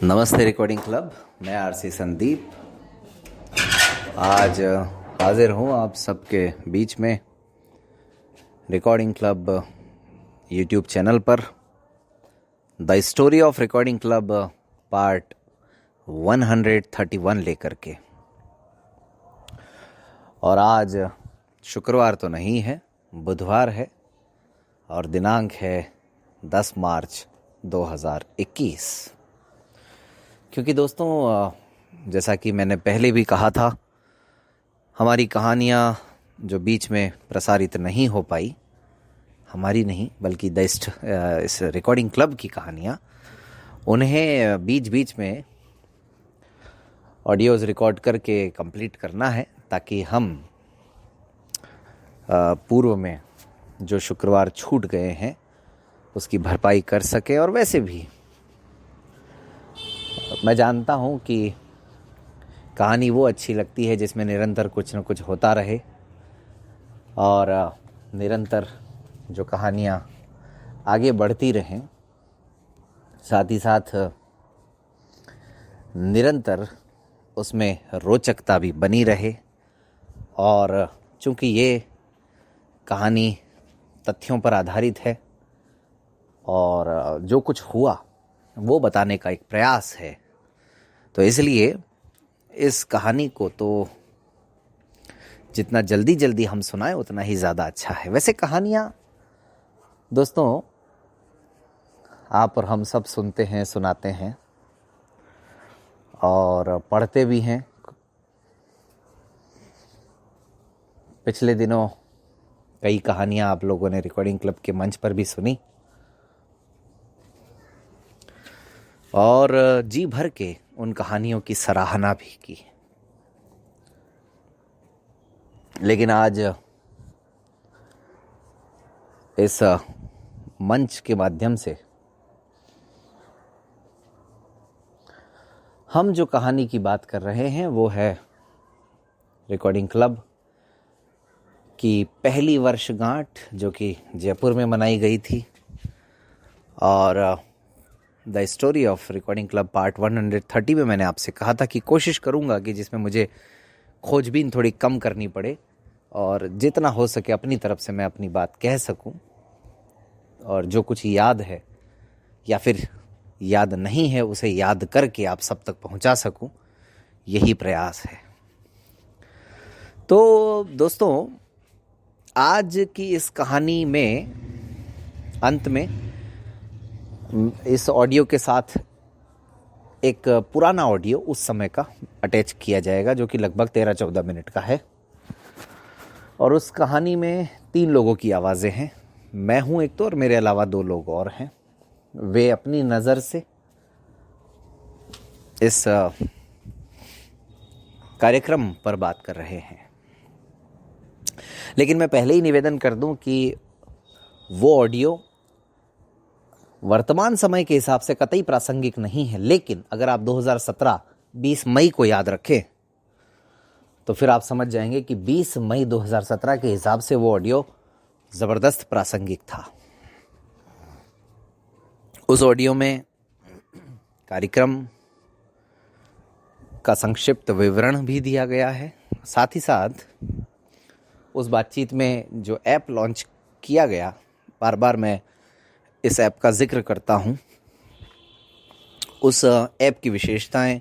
नमस्ते recording club. मैं RC Sandeep आज हाजिर हूँ आप सबके बीच में रिकॉर्डिंग क्लब यूट्यूब चैनल पर the story of recording club part 131 लेकर के। और आज शुक्रवार तो नहीं है, बुधवार है और दिनांक है 10 मार्च 2021। क्योंकि दोस्तों, जैसा कि मैंने पहले भी कहा था, हमारी कहानियाँ जो बीच में प्रसारित नहीं हो पाई, हमारी नहीं बल्कि इस रिकॉर्डिंग क्लब की कहानियाँ, उन्हें बीच बीच में ऑडियोज़ रिकॉर्ड करके कंप्लीट करना है, ताकि हम पूर्व में जो शुक्रवार छूट गए हैं उसकी भरपाई कर सकें। और वैसे भी मैं जानता हूँ कि कहानी वो अच्छी लगती है जिसमें निरंतर कुछ न कुछ होता रहे, और निरंतर जो कहानियाँ आगे बढ़ती रहें, साथ ही साथ निरंतर उसमें रोचकता भी बनी रहे। और चूँकि ये कहानी तथ्यों पर आधारित है और जो कुछ हुआ वो बताने का एक प्रयास है, तो इसलिए इस कहानी को तो जितना जल्दी हम सुनाएं उतना ही ज़्यादा अच्छा है। वैसे कहानियाँ दोस्तों आप और हम सब सुनते हैं, सुनाते हैं और पढ़ते भी हैं। पिछले दिनों कई कहानियाँ आप लोगों ने रिकॉर्डिंग क्लब के मंच पर भी सुनी और जी भर के उन कहानियों की सराहना भी की। लेकिन आज इस मंच के माध्यम से हम जो कहानी की बात कर रहे हैं वो है रिकॉर्डिंग क्लब की पहली वर्षगांठ, जो कि जयपुर में मनाई गई थी। और the story of recording club part 130 में मैंने आपसे कहा था कि कोशिश करूंगा कि जिसमें मुझे खोजबीन थोड़ी कम करनी पड़े और जितना हो सके अपनी तरफ से मैं अपनी बात कह सकूं, और जो कुछ याद है या फिर याद नहीं है उसे याद करके आप सब तक पहुंचा सकूं, यही प्रयास है। तो दोस्तों, आज की इस कहानी में अंत में इस ऑडियो के साथ एक पुराना ऑडियो उस समय का अटैच किया जाएगा, जो कि लगभग 13-14 मिनट का है। और उस कहानी में 3 लोगों की आवाज़ें हैं। मैं हूं एक तो, और मेरे अलावा 2 लोग और हैं। वे अपनी नज़र से इस कार्यक्रम पर बात कर रहे हैं। लेकिन मैं पहले ही निवेदन कर दूं कि वो ऑडियो वर्तमान समय के हिसाब से कतई प्रासंगिक नहीं है। लेकिन अगर आप 2017 20 मई को याद रखें तो फिर आप समझ जाएंगे कि 20 मई 2017 के हिसाब से वो ऑडियो ज़बरदस्त प्रासंगिक था। उस ऑडियो में कार्यक्रम का संक्षिप्त विवरण भी दिया गया है। साथ ही साथ उस बातचीत में जो ऐप लॉन्च किया गया, बार बार मैं इस ऐप का जिक्र करता हूं, उस ऐप की विशेषताएं,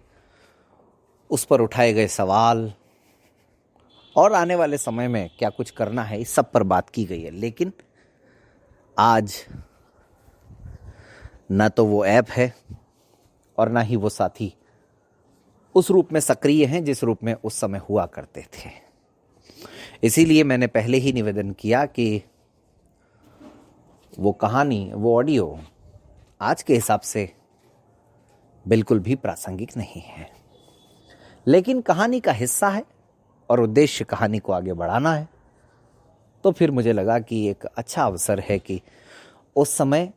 उस पर उठाए गए सवाल और आने वाले समय में क्या कुछ करना है, इस सब पर बात की गई है। लेकिन आज ना तो वो ऐप है और ना ही वो साथी उस रूप में सक्रिय हैं जिस रूप में उस समय हुआ करते थे। इसीलिए मैंने पहले ही निवेदन किया कि वो कहानी, वो ऑडियो आज के हिसाब से बिल्कुल भी प्रासंगिक नहीं है। लेकिन कहानी का हिस्सा है और उद्देश्य कहानी को आगे बढ़ाना है, तो फिर मुझे लगा कि एक अच्छा अवसर है कि उस समय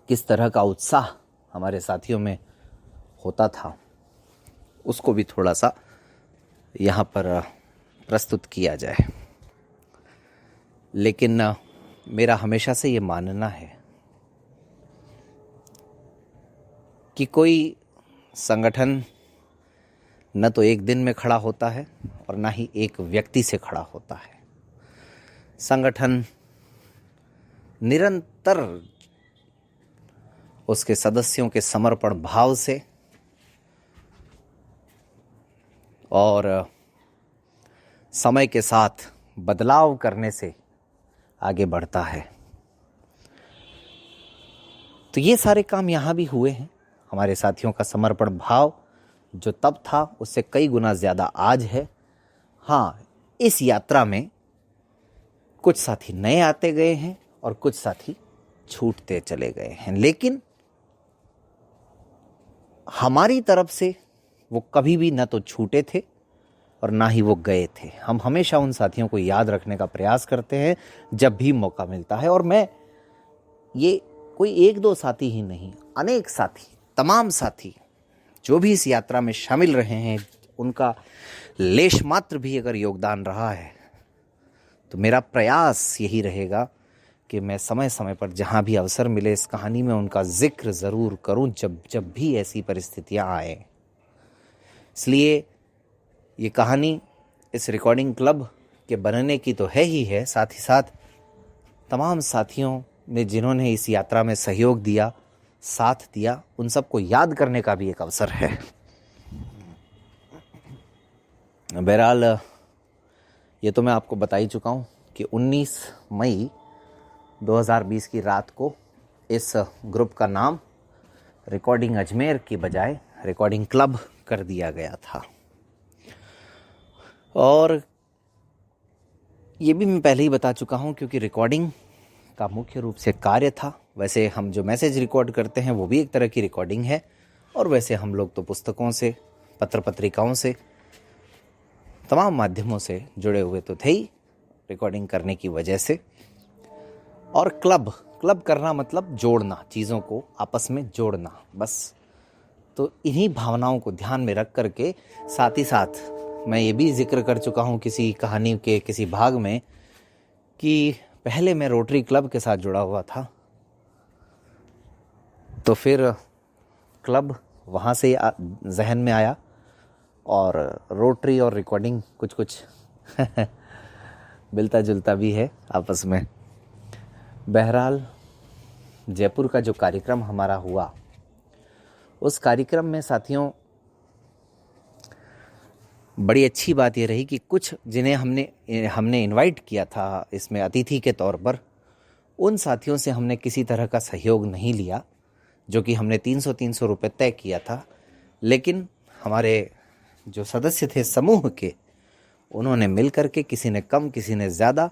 किस तरह का उत्साह हमारे साथियों में होता था उसको भी थोड़ा सा यहाँ पर प्रस्तुत किया जाए। लेकिन मेरा हमेशा से ये मानना है कि कोई संगठन न तो एक दिन में खड़ा होता है और ना ही एक व्यक्ति से खड़ा होता है। संगठन निरंतर उसके सदस्यों के समर्पण भाव से और समय के साथ बदलाव करने से आगे बढ़ता है। तो ये सारे काम यहाँ भी हुए हैं। हमारे साथियों का समर्पण भाव जो तब था उससे कई गुना ज़्यादा आज है। हाँ, इस यात्रा में कुछ साथी नए आते गए हैं और कुछ साथी छूटते चले गए हैं, लेकिन हमारी तरफ से वो कभी भी न तो छूटे थे और ना ही वो गए थे। हम हमेशा उन साथियों को याद रखने का प्रयास करते हैं जब भी मौका मिलता है। और मैं ये कोई एक दो साथी ही नहीं, अनेक साथी, तमाम साथी जो भी इस यात्रा में शामिल रहे हैं, उनका लेश मात्र भी अगर योगदान रहा है तो मेरा प्रयास यही रहेगा कि मैं समय समय पर जहाँ भी अवसर मिले इस कहानी में उनका जिक्र ज़रूर करूं जब जब भी ऐसी परिस्थितियाँ आए। इसलिए ये कहानी इस रिकॉर्डिंग क्लब के बनने की तो है ही है, साथ ही साथ तमाम साथियों ने जिन्होंने इस यात्रा में सहयोग दिया, साथ दिया, उन सबको याद करने का भी एक अवसर है। बहरहाल ये तो मैं आपको बता ही चुका हूँ कि 19 मई 2020 की रात को इस ग्रुप का नाम रिकॉर्डिंग अजमेर की बजाय रिकॉर्डिंग क्लब कर दिया गया था। और ये भी मैं पहले ही बता चुका हूँ क्योंकि रिकॉर्डिंग का मुख्य रूप से कार्य था। वैसे हम जो मैसेज रिकॉर्ड करते हैं वो भी एक तरह की रिकॉर्डिंग है, और वैसे हम लोग तो पुस्तकों से, पत्र पत्रिकाओं से, तमाम माध्यमों से जुड़े हुए तो थे ही रिकॉर्डिंग करने की वजह से। और क्लब करना मतलब जोड़ना, चीज़ों को आपस में जोड़ना, बस। तो इन्हीं भावनाओं को ध्यान में रख करके साथ ही साथ मैं ये भी जिक्र कर चुका हूँ किसी कहानी के किसी भाग में कि पहले मैं रोटरी क्लब के साथ जुड़ा हुआ था, तो फिर क्लब वहाँ से जहन में आया और रोटरी और रिकॉर्डिंग कुछ कुछ मिलता जुलता भी है आपस में। बहरहाल जयपुर का जो कार्यक्रम हमारा हुआ, उस कार्यक्रम में साथियों बड़ी अच्छी बात ये रही कि कुछ जिन्हें हमने इनवाइट किया था इसमें अतिथि के तौर पर, उन साथियों से हमने किसी तरह का सहयोग नहीं लिया, जो कि हमने 300 रुपये तय किया था। लेकिन हमारे जो सदस्य थे समूह के, उन्होंने मिल कर के किसी ने कम किसी ने ज़्यादा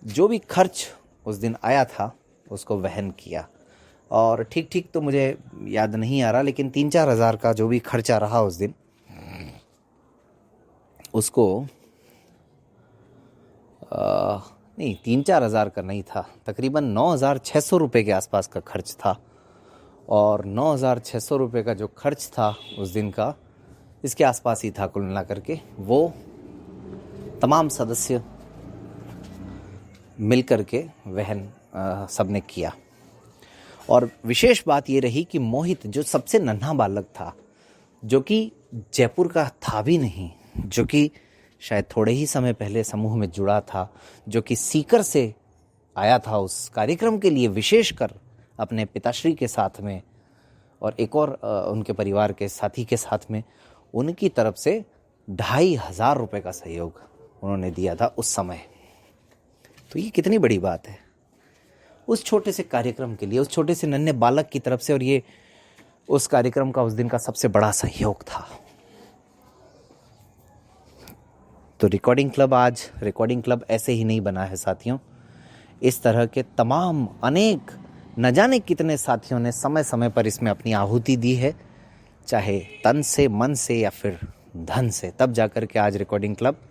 जो भी खर्च उस दिन आया था उसको वहन किया। और ठीक तो मुझे याद नहीं आ रहा, लेकिन 3-4 हज़ार का जो भी खर्चा रहा उस दिन, उसको नहीं 3-4 हज़ार का नहीं था, तकरीबन 9,600 रुपये के आसपास का खर्च था। और 9,600 रुपये का जो खर्च था उस दिन का, इसके आसपास ही था कुल मिला करके। वो तमाम सदस्य मिल कर के वहन सबने किया। और विशेष बात ये रही कि मोहित जो सबसे नन्हा बालक था, जो कि जयपुर का था भी नहीं, जो कि शायद थोड़े ही समय पहले समूह में जुड़ा था, जो कि सीकर से आया था उस कार्यक्रम के लिए विशेषकर अपने पिताश्री के साथ में और एक और उनके परिवार के साथी के साथ में, उनकी तरफ से 2,500 रुपये का सहयोग उन्होंने दिया था उस समय। तो ये कितनी बड़ी बात है उस छोटे से कार्यक्रम के लिए, उस छोटे से नन्हे बालक की तरफ से। और ये उस कार्यक्रम का उस दिन का सबसे बड़ा सहयोग था। तो रिकॉर्डिंग क्लब आज रिकॉर्डिंग क्लब ऐसे ही नहीं बना है साथियों। इस तरह के तमाम अनेक न जाने कितने साथियों ने समय समय पर इसमें अपनी आहुति दी है, चाहे तन से, मन से या फिर धन से, तब जाकर के आज रिकॉर्डिंग क्लब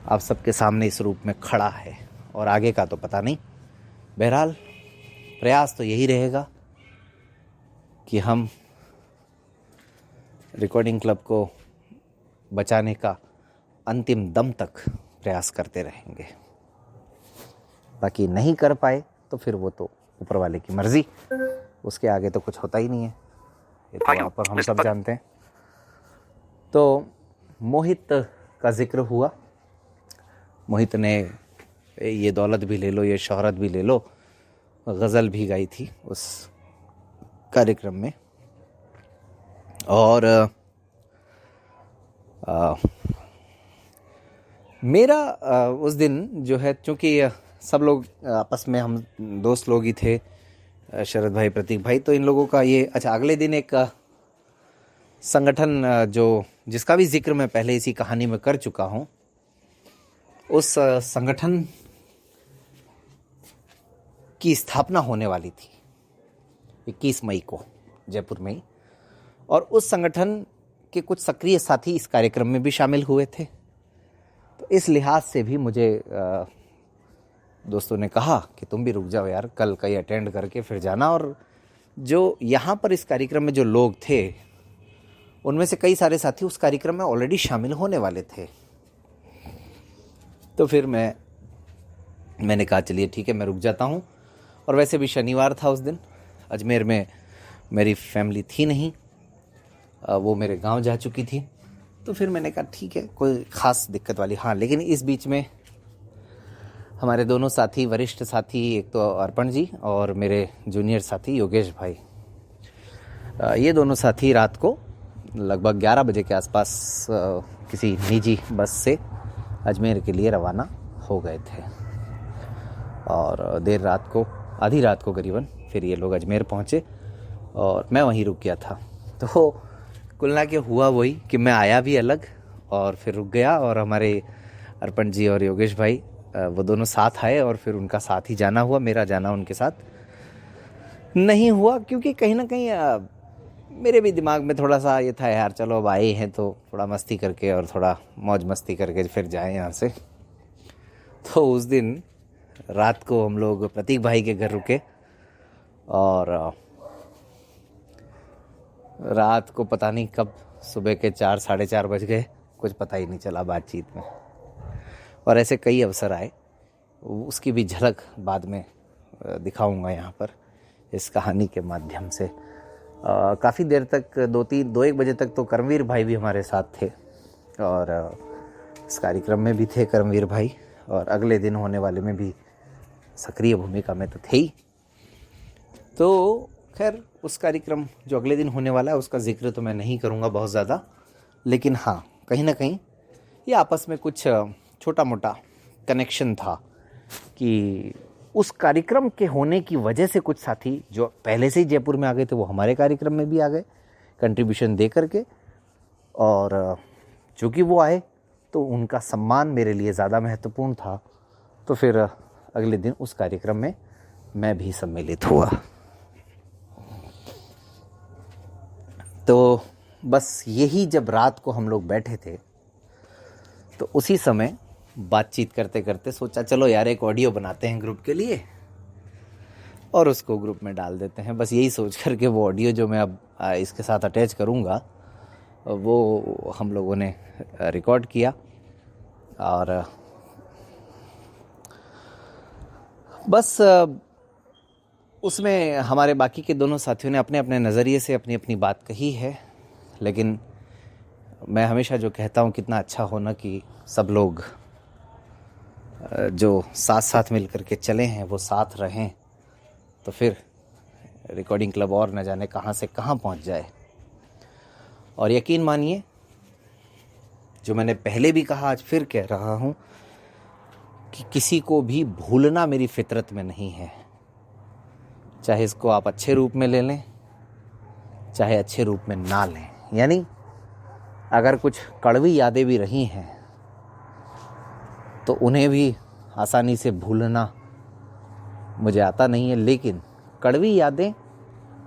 आप सबके सामने इस रूप में खड़ा है। और आगे का तो पता नहीं। बहरहाल प्रयास तो यही रहेगा कि हम रिकॉर्डिंग क्लब को बचाने का अंतिम दम तक प्रयास करते रहेंगे। बाकी नहीं कर पाए तो फिर वो तो ऊपर वाले की मर्जी, उसके आगे तो कुछ होता ही नहीं है। ये तो वहाँ पर हम सब जानते हैं। तो मोहित का जिक्र हुआ। मोहित ने ये दौलत भी ले लो, ये शोहरत भी ले लो, गज़ल भी गाई थी उस कार्यक्रम में। और मेरा उस दिन जो है, चूँकि सब लोग आपस में हम दोस्त लोग ही थे, शरद भाई, प्रतीक भाई, तो इन लोगों का ये अगले दिन एक संगठन जो जिसका भी जिक्र मैं पहले इसी कहानी में कर चुका हूँ, उस संगठन की स्थापना होने वाली थी 21 मई को जयपुर में ही। और उस संगठन के कुछ सक्रिय साथी इस कार्यक्रम में भी शामिल हुए थे। तो इस लिहाज से भी मुझे दोस्तों ने कहा कि तुम भी रुक जाओ यार, कल कहीं अटेंड करके फिर जाना। और जो यहाँ पर इस कार्यक्रम में जो लोग थे, उनमें से कई सारे साथी उस कार्यक्रम में ऑलरेडी शामिल होने वाले थे। तो फिर मैंने कहा चलिए ठीक है, मैं रुक जाता हूँ। और वैसे भी शनिवार था उस दिन, अजमेर में मेरी फैमिली थी नहीं, वो मेरे गांव जा चुकी थी। तो फिर मैंने कहा ठीक है, कोई ख़ास दिक्कत वाली, हाँ, लेकिन इस बीच में हमारे दोनों साथी, वरिष्ठ साथी, एक तो अर्पण जी और मेरे जूनियर साथी योगेश भाई, ये दोनों साथी रात को लगभग 11 बजे के आसपास किसी निजी बस से अजमेर के लिए रवाना हो गए थे। और देर रात को, आधी रात को करीबन, फिर ये लोग अजमेर पहुँचे और मैं वहीं रुक गया था। तो कुल ना के हुआ वही कि मैं आया भी अलग और फिर रुक गया, और हमारे अर्पण जी और योगेश भाई वो दोनों साथ आए और फिर उनका साथ ही जाना हुआ। मेरा जाना उनके साथ नहीं हुआ, क्योंकि कहीं ना कहीं मेरे भी दिमाग में थोड़ा सा ये था, यार चलो अब आए हैं तो थोड़ा मस्ती करके और थोड़ा मौज मस्ती करके फिर जाएं यहाँ से। तो उस दिन रात को हम लोग प्रतीक भाई के घर रुके और रात को पता नहीं कब सुबह के 4 साढ़े 4 बज गए, कुछ पता ही नहीं चला बातचीत में। और ऐसे कई अवसर आए, उसकी भी झलक बाद में दिखाऊंगा यहाँ पर इस कहानी के माध्यम से। काफ़ी देर तक, 2-1 बजे तक तो कर्मवीर भाई भी हमारे साथ थे और इस कार्यक्रम में भी थे कर्मवीर भाई, और अगले दिन होने वाले में भी सक्रिय भूमिका में तो थे ही। तो खैर, उस कार्यक्रम जो अगले दिन होने वाला है उसका जिक्र तो मैं नहीं करूँगा बहुत ज़्यादा, लेकिन हाँ, कहीं ना कहीं ये आपस में कुछ छोटा मोटा कनेक्शन था कि उस कार्यक्रम के होने की वजह से कुछ साथी जो पहले से ही जयपुर में आ गए थे, वो हमारे कार्यक्रम में भी आ गए कंट्रीब्यूशन दे करके। और चूँकि वो आए तो उनका सम्मान मेरे लिए ज़्यादा महत्वपूर्ण था। तो फिर अगले दिन उस कार्यक्रम में मैं भी सम्मिलित हुआ। तो बस यही, जब रात को हम लोग बैठे थे तो उसी समय बातचीत करते करते सोचा चलो यार एक ऑडियो बनाते हैं ग्रुप के लिए और उसको ग्रुप में डाल देते हैं। बस यही सोच करके वो ऑडियो जो मैं अब इसके साथ अटैच करूँगा, वो हम लोगों ने रिकॉर्ड किया। और बस उसमें हमारे बाकी के दोनों साथियों ने अपने अपने नज़रिए से अपनी अपनी बात कही है, लेकिन मैं हमेशा जो कहता हूँ, कितना अच्छा होना कि सब लोग जो साथ साथ मिल कर के चले हैं वो साथ रहें, तो फिर रिकॉर्डिंग क्लब और न जाने कहाँ से कहाँ पहुँच जाए। और यकीन मानिए, जो मैंने पहले भी कहा, आज फिर कह रहा हूँ कि किसी को भी भूलना मेरी फितरत में नहीं है। चाहे इसको आप अच्छे रूप में ले लें, चाहे अच्छे रूप में ना लें। यानी अगर कुछ कड़वी यादें भी रही हैं तो उन्हें भी आसानी से भूलना मुझे आता नहीं है, लेकिन कड़वी यादें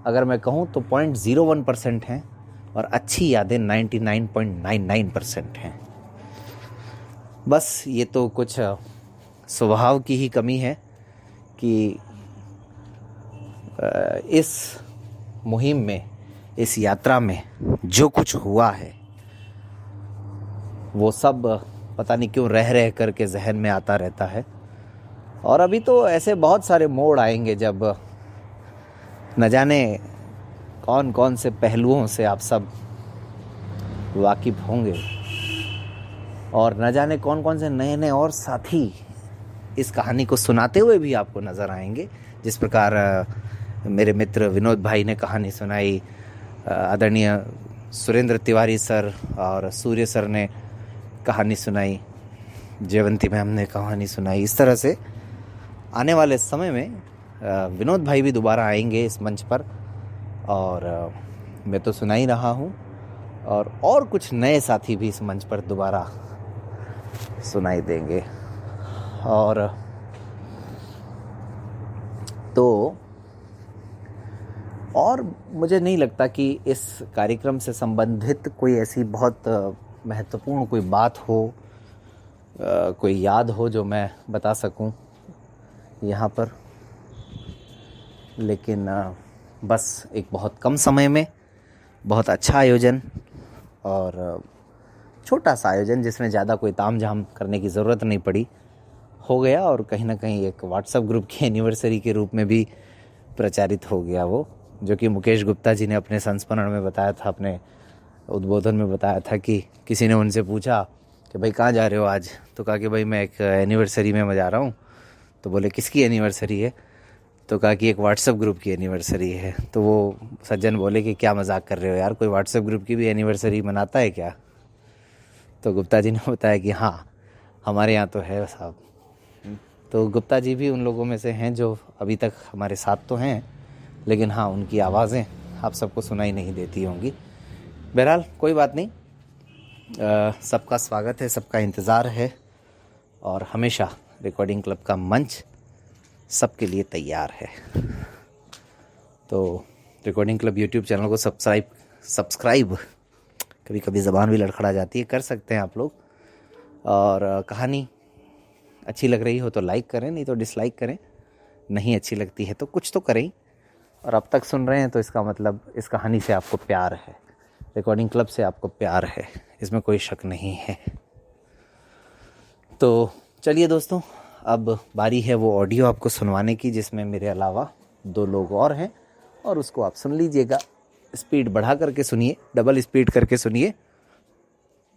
अगर मैं कहूँ तो 0.01% हैं और अच्छी यादें 99.99% हैं। बस ये तो कुछ स्वभाव की ही कमी है कि इस मुहिम में, इस यात्रा में जो कुछ हुआ है वो सब पता नहीं क्यों रह रह करके जहन में आता रहता है। और अभी तो ऐसे बहुत सारे मोड़ आएंगे जब न जाने कौन कौन से पहलुओं से आप सब वाकिफ होंगे और न जाने कौन कौन से नए नए और साथी इस कहानी को सुनाते हुए भी आपको नज़र आएंगे। जिस प्रकार मेरे मित्र विनोद भाई ने कहानी सुनाई, आदरणीय सुरेंद्र तिवारी सर और सूर्य सर ने कहानी सुनाई, जयवंती मैम ने कहानी सुनाई। इस तरह से आने वाले समय में विनोद भाई भी दोबारा आएंगे इस मंच पर, और मैं तो सुना ही रहा हूँ और कुछ नए साथी भी इस मंच पर दोबारा सुनाई देंगे। और तो और मुझे नहीं लगता कि इस कार्यक्रम से संबंधित कोई ऐसी बहुत महत्वपूर्ण कोई बात हो, कोई याद हो जो मैं बता सकूं यहाँ पर, लेकिन बस एक बहुत कम समय में बहुत अच्छा आयोजन और छोटा सा आयोजन जिसमें ज़्यादा कोई तामझाम करने की ज़रूरत नहीं पड़ी हो गया, और कहीं ना कहीं एक व्हाट्सएप ग्रुप की एनिवर्सरी के रूप में भी प्रचारित हो गया वो, जो कि मुकेश गुप्ता जी ने अपने संस्मरण में बताया था, अपने उद्बोधन में बताया था कि किसी ने उनसे पूछा कि भाई कहाँ जा रहे हो आज, तो कहा कि भाई मैं एक एनिवर्सरी में जा रहा हूँ। तो बोले किसकी एनिवर्सरी है, तो कहा कि एक व्हाट्सएप ग्रुप की एनिवर्सरी है। तो वो सज्जन बोले कि क्या मजाक कर रहे हो यार, कोई व्हाट्सएप ग्रुप की भी एनिवर्सरी मनाता है क्या? तो गुप्ता जी ने बताया कि हाँ हमारे यहाँ तो है साहब। तो गुप्ता जी भी उन लोगों में से हैं जो अभी तक हमारे साथ तो हैं, लेकिन हाँ उनकी आवाज़ें आप सबको सुनाई नहीं देती होंगी। बहरहाल कोई बात नहीं, सबका स्वागत है, सबका इंतज़ार है, और हमेशा रिकॉर्डिंग क्लब का मंच सबके लिए तैयार है। तो रिकॉर्डिंग क्लब यूट्यूब चैनल को सब्सक्राइब कभी कभी ज़बान भी लड़खड़ा जाती है, कर सकते हैं आप लोग। और कहानी अच्छी लग रही हो तो लाइक करें, नहीं तो डिसलाइक करें, नहीं अच्छी लगती है तो कुछ तो करें। और अब तक सुन रहे हैं तो इसका मतलब इस कहानी से आपको प्यार है, रिकॉर्डिंग क्लब से आपको प्यार है, इसमें कोई शक नहीं है। तो चलिए दोस्तों, अब बारी है वो ऑडियो आपको सुनवाने की जिसमें मेरे अलावा 2 लोग और हैं, और उसको आप सुन लीजिएगा। स्पीड बढ़ा करके सुनिए, डबल स्पीड करके सुनिए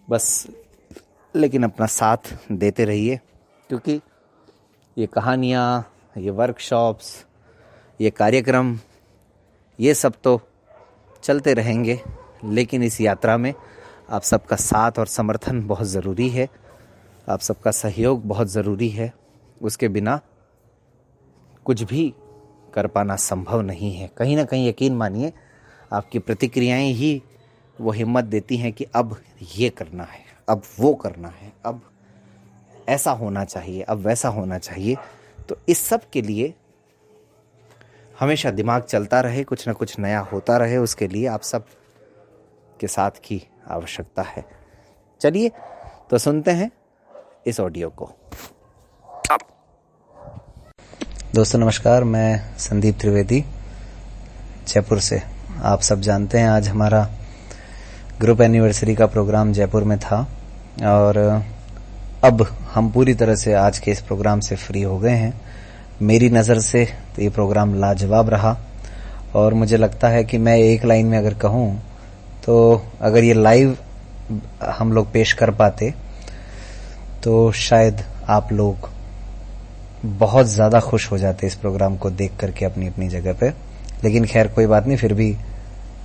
बस, लेकिन अपना साथ देते रहिए, क्योंकि ये कहानियाँ, ये वर्कशॉप्स, ये कार्यक्रम, ये सब तो चलते रहेंगे, लेकिन इस यात्रा में आप सबका साथ और समर्थन बहुत ज़रूरी है, आप सबका सहयोग बहुत ज़रूरी है। उसके बिना कुछ भी कर पाना संभव नहीं है। कहीं ना कहीं यकीन मानिए, आपकी प्रतिक्रियाएं ही वो हिम्मत देती हैं कि अब ये करना है, अब वो करना है, अब ऐसा होना चाहिए, अब वैसा होना चाहिए। तो इस सब के लिए हमेशा दिमाग चलता रहे, कुछ ना कुछ नया होता रहे, उसके लिए आप सब के साथ की आवश्यकता है। चलिए तो सुनते हैं इस ऑडियो को। दोस्तों नमस्कार, मैं संदीप त्रिवेदी जयपुर से। आप सब जानते हैं आज हमारा ग्रुप एनिवर्सरी का प्रोग्राम जयपुर में था, और अब हम पूरी तरह से आज के इस प्रोग्राम से फ्री हो गए हैं। मेरी नज़र से तो ये प्रोग्राम लाजवाब रहा, और मुझे लगता है कि मैं एक लाइन में अगर कहूँ तो अगर ये लाइव हम लोग पेश कर पाते तो शायद आप लोग बहुत ज़्यादा खुश हो जाते इस प्रोग्राम को देख करके अपनी अपनी जगह पे। लेकिन खैर कोई बात नहीं, फिर भी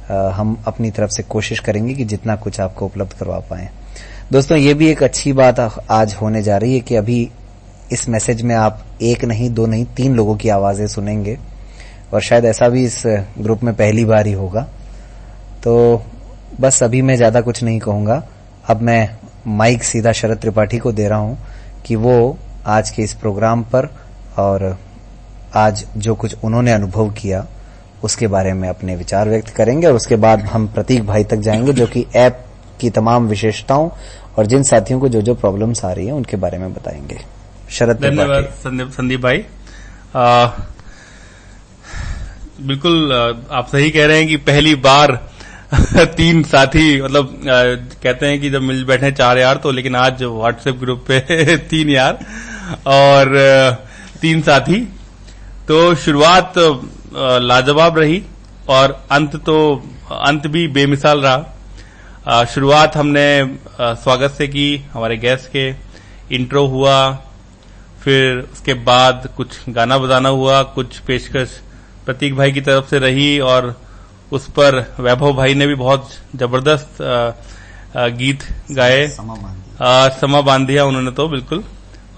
हम अपनी तरफ से कोशिश करेंगे कि जितना कुछ आपको उपलब्ध करवा पाएं। दोस्तों ये भी एक अच्छी बात आज होने जा रही है कि अभी इस मैसेज में आप 1 नहीं 2 नहीं 3 लोगों की आवाज़ें सुनेंगे, और शायद ऐसा भी इस ग्रुप में पहली बार ही होगा। तो बस अभी मैं ज़्यादा कुछ नहीं कहूँगा, अब मैं माइक सीधा शरद त्रिपाठी को दे रहा हूँ कि वो आज के इस प्रोग्राम पर और आज जो कुछ उन्होंने अनुभव किया उसके बारे में अपने विचार व्यक्त करेंगे, और उसके बाद हम प्रतीक भाई तक जाएंगे जो कि ऐप की तमाम विशेषताओं और जिन साथियों को जो जो प्रॉब्लम्स आ रही हैं उनके बारे में बताएंगे। शरद त्रिपाठी। धन्यवाद संदीप भाई। बिल्कुल आप सही कह रहे हैं कि पहली बार 3 साथी, मतलब कहते हैं कि जब मिल बैठे 4 यार, तो लेकिन आज व्हाट्सएप ग्रुप पे 3 यार और 3 साथी। तो शुरुआत लाजवाब रही, और अंत भी बेमिसाल रहा। शुरुआत हमने स्वागत से की, हमारे गेस्ट के इंट्रो हुआ, फिर उसके बाद कुछ गाना बजाना हुआ, कुछ पेशकश प्रतीक भाई की तरफ से रही और उस पर वैभव भाई ने भी बहुत जबरदस्त गीत गाए, समा बांध दिया उन्होंने तो बिल्कुल।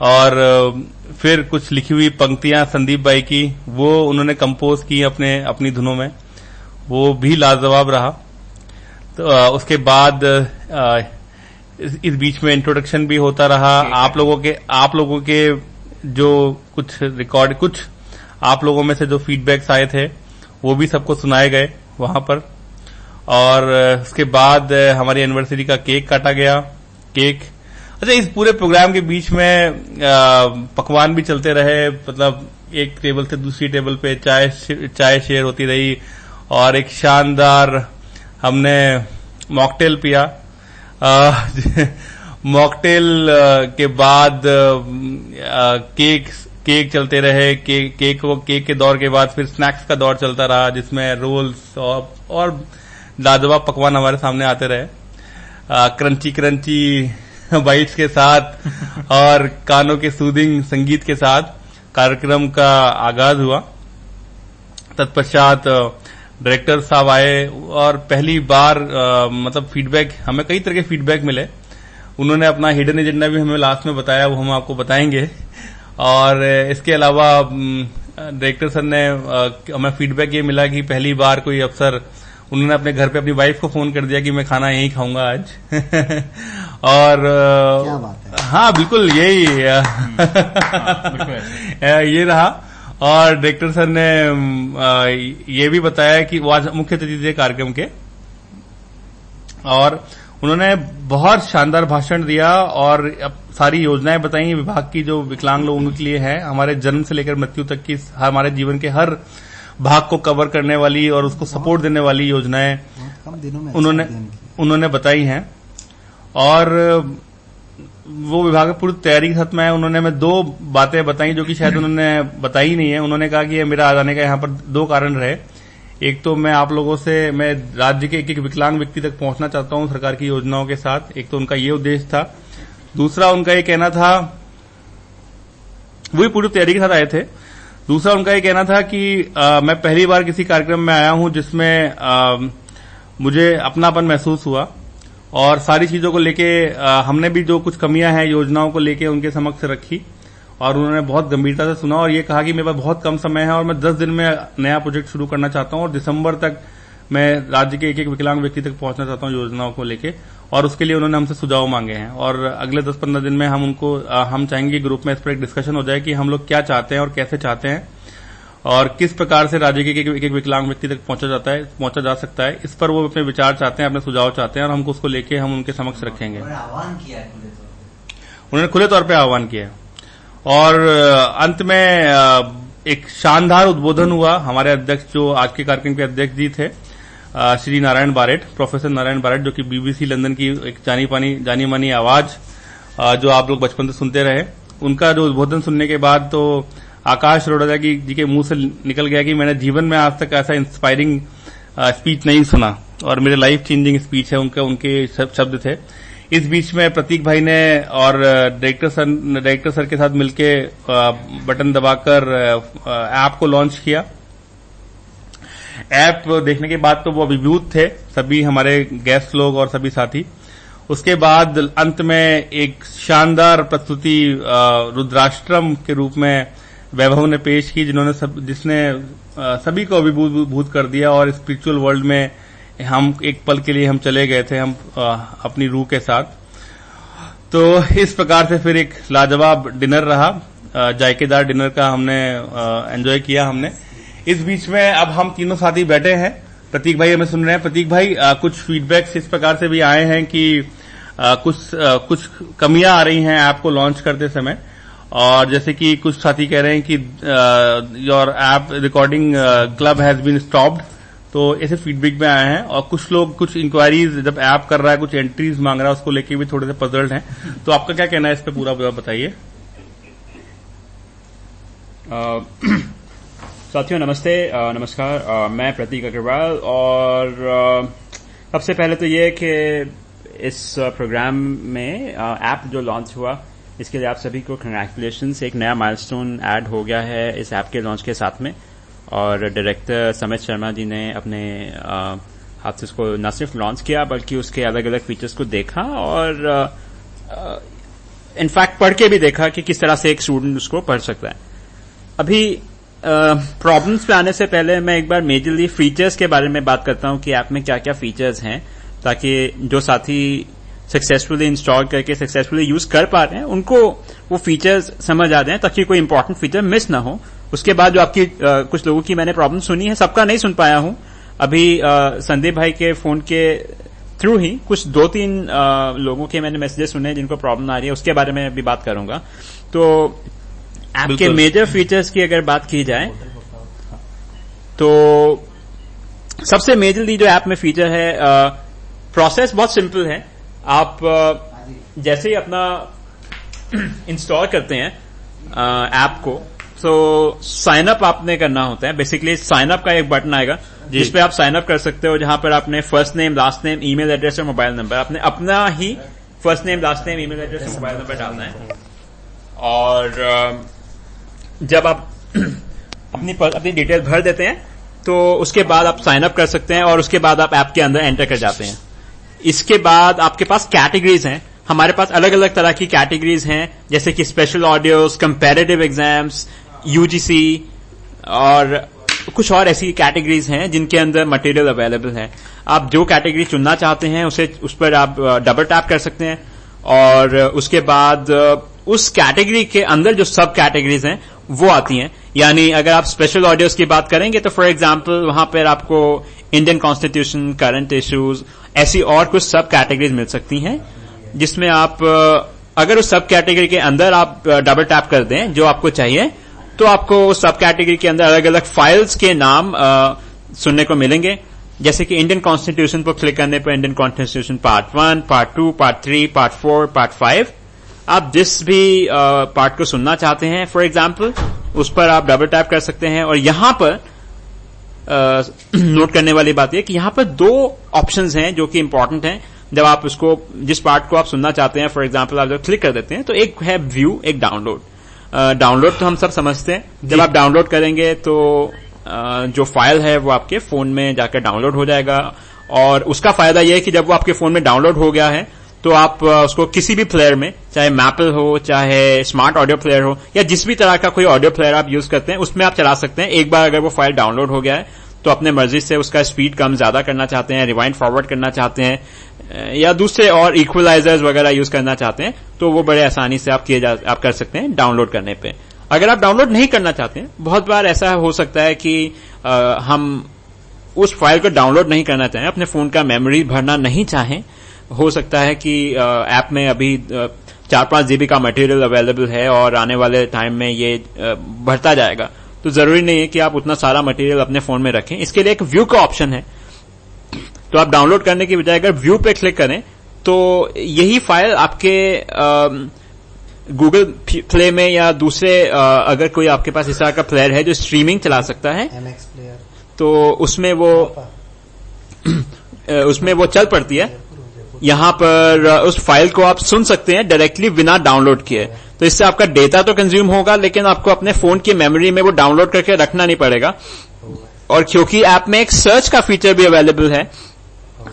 और फिर कुछ लिखी हुई पंक्तियां संदीप भाई की, वो उन्होंने कंपोज की अपनी धुनों में, वो भी लाजवाब रहा। तो उसके बाद इस बीच में इंट्रोडक्शन भी होता रहा। आप लोगों के जो कुछ आप लोगों में से जो फीडबैक्स आए थे वो भी सबको सुनाए गए वहां पर। और उसके बाद हमारी एनिवर्सरी का केक काटा गया। अच्छा, इस पूरे प्रोग्राम के बीच में पकवान भी चलते रहे, मतलब एक टेबल से दूसरी टेबल पे चाय शेयर होती रही और एक शानदार हमने मॉकटेल पिया। मॉकटेल के बाद केक चलते रहे। केक के दौर के बाद फिर स्नैक्स का दौर चलता रहा, जिसमें रोल्स और लाजवाब पकवान हमारे सामने आते रहे, क्रंची बाइट्स के साथ और कानों के सूदिंग संगीत के साथ कार्यक्रम का आगाज हुआ। तत्पश्चात डायरेक्टर साहब आए और पहली बार मतलब फीडबैक, हमें कई तरह के फीडबैक मिले। उन्होंने अपना हिडन एजेंडा भी हमें लास्ट में बताया, वो हम आपको बताएंगे। और इसके अलावा डायरेक्टर सर ने हमें फीडबैक ये मिला कि पहली बार कोई अफसर, उन्होंने अपने घर पे अपनी वाइफ को फोन कर दिया कि मैं खाना यहीं खाऊंगा आज। और क्या बात है। हाँ बिल्कुल यही ये रहा। और डायरेक्टर सर ने ये भी बताया कि वो आज मुख्य अतिथि थे कार्यक्रम के और उन्होंने बहुत शानदार भाषण दिया और सारी योजनाएं बताई विभाग की जो विकलांग लोगों के लिए है, हमारे जन्म से लेकर मृत्यु तक की हमारे जीवन के हर भाग को कवर करने वाली और उसको सपोर्ट देने वाली योजनाएं उन्होंने बताई हैं। और वो विभाग पूरी तैयारी के साथ में उन्होंने हमें 2 बातें बताई जो कि शायद उन्होंने बताई नहीं है। उन्होंने कहा कि मेरा आ जाने का यहाँ पर 2 कारण रहे। एक तो मैं आप लोगों से, मैं राज्य के एक विकलांग व्यक्ति तक पहुंचना चाहता हूं सरकार की योजनाओं के साथ, एक तो उनका ये उद्देश्य था। दूसरा उनका ये कहना था, वही पूरी तैयारी के साथ आए थे। दूसरा उनका ये कहना था कि मैं पहली बार किसी कार्यक्रम में आया हूं जिसमें मुझे अपनापन महसूस हुआ और सारी चीजों को लेके हमने भी जो कुछ कमियां हैं योजनाओं को लेके उनके समक्ष रखी और उन्होंने बहुत गंभीरता से सुना और ये कहा कि मेरे पास बहुत कम समय है और मैं 10 दिन में नया प्रोजेक्ट शुरू करना चाहता हूं और दिसंबर तक मैं राज्य के एक विकलांग व्यक्ति तक पहुंचना चाहता हूं योजनाओं को लेके। और उसके लिए उन्होंने हमसे सुझाव मांगे हैं और अगले 10-15 दिन में हम चाहेंगे ग्रुप में इस पर एक डिस्कशन हो जाए कि हम लोग क्या चाहते हैं और कैसे चाहते हैं और किस प्रकार से राज्य के एक विकलांग व्यक्ति तक पहुंचा जा सकता है। इस पर वो अपने विचार चाहते हैं, अपने सुझाव चाहते हैं और हमको उसको लेके हम उनके समक्ष रखेंगे। उन्होंने खुले तौर पर आह्वान किया और अंत में एक शानदार उद्बोधन हुआ। हमारे अध्यक्ष जो आज के कार्यक्रम के अध्यक्ष जी थे श्री नारायण बारेट, प्रोफेसर नारायण बारेट, जो कि बीबीसी लंदन की एक जानी मानी आवाज जो आप लोग बचपन से सुनते रहे, उनका जो उद्बोधन सुनने के बाद तो आकाश अरोड़ा जी के मुंह से निकल गया कि मैंने जीवन में आज तक ऐसा इंस्पायरिंग स्पीच नहीं सुना और मेरे लाइफ चेंजिंग स्पीच है, उनके शब्द थे। इस बीच में प्रतीक भाई ने और डायरेक्टर सर के साथ मिलके बटन दबाकर ऐप को लॉन्च किया। ऐप देखने के बाद तो वो अभिभूत थे सभी हमारे गेस्ट लोग और सभी साथी। उसके बाद अंत में एक शानदार प्रस्तुति रुद्राष्ट्रम के रूप में वैभव ने पेश की, जिसने सभी को अभिभूत कर दिया और स्पिरिचुअल वर्ल्ड में हम एक पल के लिए हम चले गए थे, हम अपनी रूह के साथ। तो इस प्रकार से फिर एक लाजवाब डिनर रहा, जायकेदार डिनर का हमने एंजॉय किया हमने। इस बीच में अब हम तीनों साथी बैठे हैं, प्रतीक भाई हमें सुन रहे हैं। प्रतीक भाई, कुछ फीडबैक्स इस प्रकार से भी आए हैं कि कुछ कमियां आ रही हैं ऐप को लॉन्च करते समय, और जैसे कि कुछ साथी कह रहे हैं कि your app recording club has been stopped, तो ऐसे फीडबैक में आए हैं। और कुछ लोग कुछ इंक्वायरीज जब ऐप कर रहा है कुछ एंट्रीज मांग रहा है, उसको लेके भी थोड़े से पजल्ड हैं। तो आपका क्या कहना है इस पे, पूरा बताइए। साथियों नमस्ते, नमस्कार। मैं प्रतीक अग्रवाल और सबसे पहले तो ये कि इस प्रोग्राम में ऐप जो लॉन्च हुआ इसके लिए आप सभी को कंग्रेचुलेशंस। एक नया माइलस्टोन ऐड हो गया है इस ऐप के लॉन्च के साथ में और डायरेक्टर समित शर्मा जी ने अपने हाथ से इसको न सिर्फ लॉन्च किया बल्कि उसके अलग अलग फीचर्स को देखा और इनफैक्ट पढ़ के भी देखा कि किस तरह से एक स्टूडेंट उसको पढ़ सकता है। अभी प्रॉब्लम्स पे आने से पहले मैं एक बार मेजरली फीचर्स के बारे में बात करता हूं कि ऐप में क्या क्या फीचर्स हैं ताकि जो साथी सक्सेसफुली इंस्टॉल करके सक्सेसफुली यूज कर पा रहे हैं उनको वो फीचर्स समझ आ जाए ताकि कोई इंपॉर्टेंट फीचर मिस ना हो। उसके बाद जो आपकी कुछ लोगों की मैंने प्रॉब्लम सुनी है, सबका नहीं सुन पाया हूं। अभी संदीप भाई के फोन के थ्रू ही कुछ 2-3 लोगों के मैंने मैसेजेस सुने जिनको प्रॉब्लम आ रही है, उसके बारे में भी बात करूंगा। तो ऐप के मेजर फीचर्स की अगर बात की जाए तो सबसे मेजरली जो ऐप में फीचर है, प्रोसेस बहुत सिंपल है। आप जैसे ही अपना इंस्टॉल करते हैं ऐप को तो साइन अप आपने करना होता है। बेसिकली साइन अप का एक बटन आएगा जिसपे आप साइन अप कर सकते हो, जहां पर आपने first name, last name, email address और मोबाइल नंबर, आपने अपना ही first name, last name, email address और मोबाइल नंबर डालना है। और जब आप अपनी डिटेल भर देते हैं तो उसके बाद आप साइन अप कर सकते हैं और उसके बाद आप ऐप के अंदर एंटर कर जाते हैं। इसके बाद आपके पास कैटेगरीज हैं। हमारे पास अलग अलग तरह की कैटेगरीज हैं जैसे कि special audios, comparative exams, UGC और कुछ और ऐसी कैटेगरीज हैं जिनके अंदर मटेरियल अवेलेबल है। आप जो कैटेगरी चुनना चाहते हैं उस पर आप डबल टैप कर सकते हैं और उसके बाद उस कैटेगरी के अंदर जो सब कैटेगरीज हैं वो आती हैं। यानी अगर आप स्पेशल ऑडियोज की बात करेंगे तो फॉर एग्जांपल वहां पर आपको इंडियन कॉन्स्टिट्यूशन, करंट इश्यूज, ऐसी और कुछ सब कैटेगरीज मिल सकती हैं जिसमें आप अगर उस सब कैटेगरी के अंदर आप डबल टैप कर दें जो आपको चाहिए तो आपको उस सब कैटेगरी के अंदर अलग अलग फाइल्स के नाम सुनने को मिलेंगे। जैसे कि इंडियन कॉन्स्टिट्यूशन पर क्लिक करने पर Indian constitution part 1, part 2, part 3, part 4, part 5, आप जिस भी पार्ट को सुनना चाहते हैं फॉर एग्जांपल उस पर आप डबल टैप कर सकते हैं। और यहां पर नोट करने वाली बात यह कि यहां पर 2 ऑप्शंस हैं जो कि इंपॉर्टेंट हैं जब आप उसको जिस पार्ट को आप सुनना चाहते हैं फॉर एग्जांपल आप जब क्लिक कर देते हैं तो एक है व्यू, एक डाउनलोड। डाउनलोड तो हम सब समझते हैं, जब आप डाउनलोड करेंगे तो जो फाइल है वो आपके फोन में जाकर डाउनलोड हो जाएगा और उसका फायदा यह है कि जब वो आपके फोन में डाउनलोड हो गया है तो आप उसको किसी भी प्लेयर में, चाहे मैपल हो, चाहे स्मार्ट ऑडियो प्लेयर हो या जिस भी तरह का कोई ऑडियो प्लेयर आप यूज करते हैं उसमें आप चला सकते हैं। एक बार अगर वो फाइल डाउनलोड हो गया है तो अपने मर्जी से उसका स्पीड कम ज्यादा करना चाहते हैं, रिवाइंड फॉरवर्ड करना चाहते हैं या दूसरे और इक्वलाइजर्स वगैरह यूज करना चाहते हैं तो वो बड़े आसानी से आप कर सकते हैं डाउनलोड करने पे। अगर आप डाउनलोड नहीं करना चाहते हैं, बहुत बार ऐसा हो सकता है कि हम उस फाइल को डाउनलोड नहीं करना चाहें, अपने फोन का मेमोरी भरना नहीं चाहें, हो सकता है कि ऐप में अभी 4-5 जीबी का मटेरियल अवेलेबल है और आने वाले टाइम में ये बढ़ता जाएगा, तो जरूरी नहीं है कि आप उतना सारा मटेरियल अपने फोन में रखें। इसके लिए एक व्यू का ऑप्शन है, तो आप डाउनलोड करने की बजाय अगर व्यू पे क्लिक करें तो यही फाइल आपके गूगल प्ले में या दूसरे अगर कोई आपके पास इस तरह का प्लेयर है जो स्ट्रीमिंग चला सकता है MX प्लेयर, तो उसमें वो चल पड़ती है। यहां पर उस फाइल को आप सुन सकते हैं डायरेक्टली बिना डाउनलोड किए, तो इससे आपका डेटा तो कंज्यूम होगा लेकिन आपको अपने फोन की मेमोरी में वो डाउनलोड करके रखना नहीं पड़ेगा। और क्योंकि ऐप में एक सर्च का फीचर भी अवेलेबल है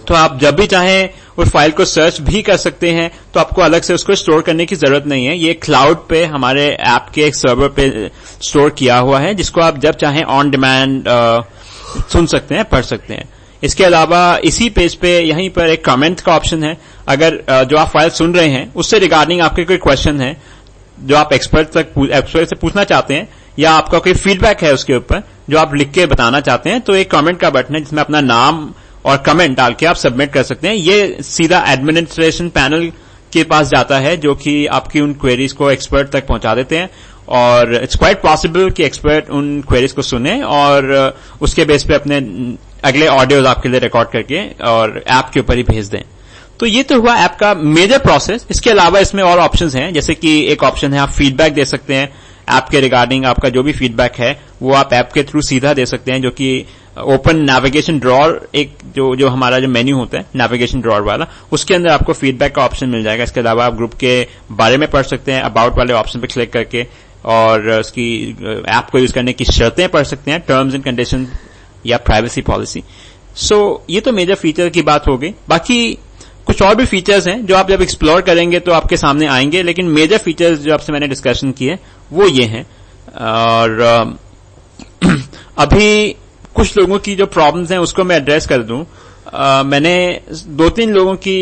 तो आप जब भी चाहें उस फाइल को सर्च भी कर सकते हैं, तो आपको अलग से उसको स्टोर करने की जरूरत नहीं है। ये क्लाउड पे हमारे ऐप के एक सर्वर पे स्टोर किया हुआ है जिसको आप जब चाहें ऑन डिमांड सुन सकते हैं, पढ़ सकते हैं। इसके अलावा इसी पेज पे यहीं पर एक कमेंट का ऑप्शन है। अगर जो आप फाइल सुन रहे हैं उससे रिगार्डिंग आपके कोई क्वेश्चन है जो आप एक्सपर्ट से पूछना चाहते हैं या आपका कोई फीडबैक है उसके ऊपर जो आप लिख के बताना चाहते हैं, तो एक कमेंट का बटन है जिसमें अपना नाम और कमेंट डाल के आप सबमिट कर सकते हैं। ये सीधा एडमिनिस्ट्रेशन पैनल के पास जाता है जो कि आपकी उन क्वेरीज को एक्सपर्ट तक पहुंचा देते हैं और इट्स क्वाइट पॉसिबल कि एक्सपर्ट उन क्वेरीज को सुने और उसके बेस पे अपने अगले ऑडियोज आपके लिए रिकॉर्ड करके और ऐप के ऊपर ही भेज दें। तो ये तो हुआ ऐप का मेजर प्रोसेस। इसके अलावा इसमें और ऑप्शंस हैं, जैसे कि एक ऑप्शन है आप फीडबैक दे सकते हैं ऐप के रिगार्डिंग आपका जो भी फीडबैक है वो आप ऐप के थ्रू सीधा दे सकते हैं, जो कि ओपन नेविगेशन ड्रॉर, एक जो हमारा जो मेन्यू होता है नेविगेशन ड्रॉर वाला, उसके अंदर आपको फीडबैक का ऑप्शन मिल जाएगा। इसके अलावा आप ग्रुप के बारे में पढ़ सकते हैं अबाउट वाले ऑप्शन पे क्लिक करके, और उसकी ऐप को यूज करने की शर्तें पढ़ सकते हैं, टर्म्स एंड कंडीशन या प्राइवेसी पॉलिसी। सो ये तो मेजर फीचर की बात हो गई। बाकी कुछ और भी फीचर्स हैं जो आप जब एक्सप्लोर करेंगे तो आपके सामने आएंगे, लेकिन मेजर फीचर्स जो आपसे मैंने डिस्कशन किए वो ये हैं। और अभी कुछ लोगों की जो प्रॉब्लम्स हैं उसको मैं एड्रेस कर दूं। मैंने 2-3 लोगों की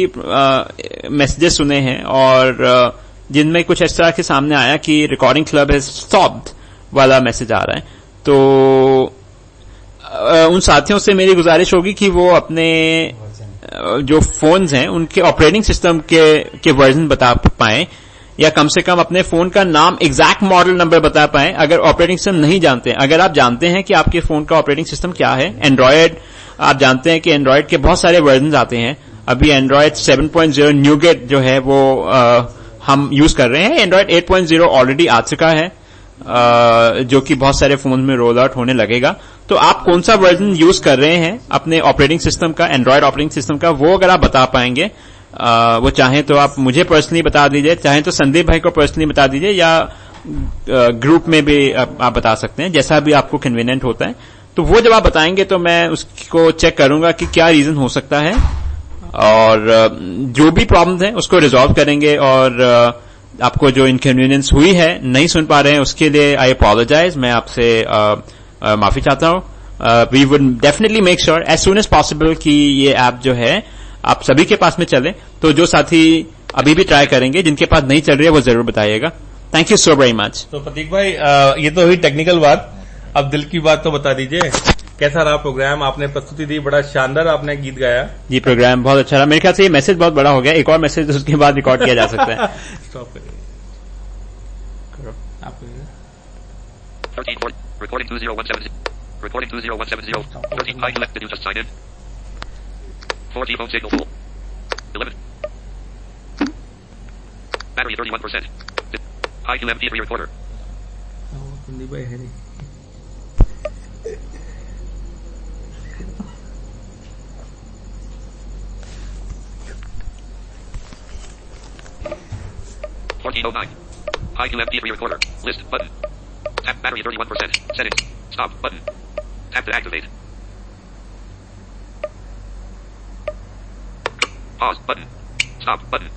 मैसेजेस सुने हैं और जिनमें कुछ इस तरह के सामने आया कि रिकॉर्डिंग क्लब हैज स्टॉप्ड वाला मैसेज आ रहा है। तो उन साथियों से मेरी गुजारिश होगी कि वो अपने जो फोन्स हैं उनके ऑपरेटिंग सिस्टम के वर्जन बता पाएं, या कम से कम अपने फोन का नाम, एग्जैक्ट मॉडल नंबर बता पाएं अगर ऑपरेटिंग सिस्टम नहीं जानते हैं। अगर आप जानते हैं कि आपके फोन का ऑपरेटिंग सिस्टम क्या है, एंड्रॉयड, आप जानते हैं कि एंड्रॉयड के बहुत सारे वर्जन आते हैं। अभी एंड्रॉयड 7.0 न्यूगेट जो है वो हम यूज कर रहे हैं। एंड्रॉयड 8.0 ऑलरेडी आ चुका है, जो कि बहुत सारे फोन में रोल आउट होने लगेगा। तो आप कौन सा वर्जन यूज कर रहे हैं अपने ऑपरेटिंग सिस्टम का, एंड्रॉयड ऑपरेटिंग सिस्टम का, वो अगर आप बता पाएंगे, वो चाहे तो आप मुझे पर्सनली बता दीजिए, चाहे तो संदीप भाई को पर्सनली बता दीजिए, या ग्रुप में भी आप बता सकते हैं, जैसा भी आपको कन्वीनियंट होता है। तो वो जब आप बताएंगे तो मैं उसको चेक करूंगा कि क्या रीजन हो सकता है, और जो भी प्रॉब्लम है उसको रिजॉल्व करेंगे। और आपको जो इनकन्वीनियंस हुई है, नहीं सुन पा रहे हैं, उसके लिए आई अपोलोजाइज, मैं आपसे माफी चाहता हूं। We would definitely make sure as soon as possible कि ये ऐप जो है आप सभी के पास में चले। तो जो साथी अभी भी ट्राई करेंगे, जिनके पास नहीं चल रही है, वो जरूर बताइएगा। Thank you so very much. तो प्रतीक भाई, ये तो हुई टेक्निकल बात, अब दिल की बात तो बता दीजिए, कैसा रहा प्रोग्राम? आपने प्रस्तुति दी, बड़ा शानदार आपने गीत गाया। जी, प्रोग्राम बहुत अच्छा रहा। मेरे ख्याल से ये मैसेज बहुत बड़ा हो गया, एक और मैसेज उसके बाद रिकॉर्ड किया जा सकता है। स्टॉप करिए, करो आप। Recording 20170. Recording 20170. 13 high left. Did you just sign in? 4G phone signal full. 11. Battery 31%. High MP3 recorder. Sandeep भाई है नहीं। High MP3 recorder. List button. Tap battery 31%. Settings. Stop button. Tap to activate. Pause button. Stop button.